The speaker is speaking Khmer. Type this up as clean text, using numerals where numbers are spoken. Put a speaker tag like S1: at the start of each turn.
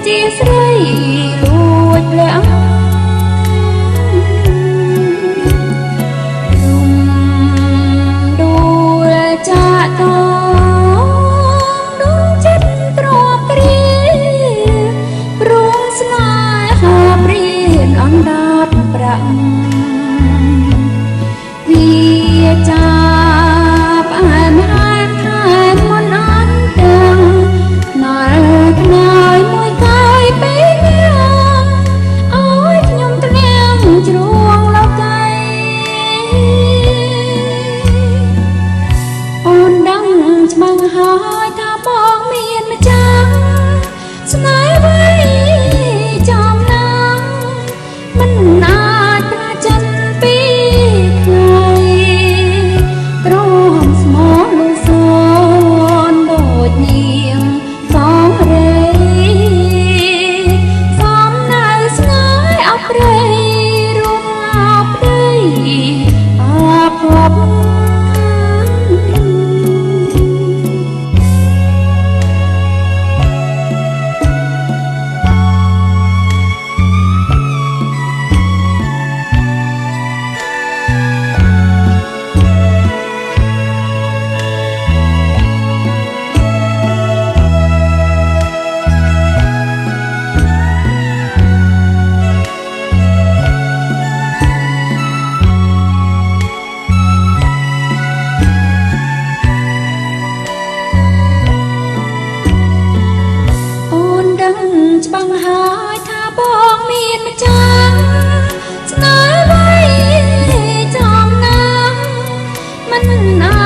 S1: ជាស្រីលួចលាក់ដួលចាក់តដួងចិត្តទ្របព្រាព្រោះស្នេហាព្រានអណ្ដាតប្រាក់វាចាផ្អែមហាមថែមមុនអន់ទាំងណាល់ខ្នើយមួយកាយពេលយ៉ាងអើយខ្ញុំត្រៀមជ្រួងលោកៃអូនដឹងច្បាស់ហើយថាបងមានម្ចាស់ស្នេហ៍អ្វីចំណាំមិនអាចប្រាចិនពីថ្ងៃក្រមស្មោះលូសូនដូចនាងសងរេសំនៅស្នេហ៍អប្រិយរួមអប្ដីអភពច្បាស់ហើយថាបងមានម្ចាស់ស្នេហ៍អ្វីចំណាំមិនអាច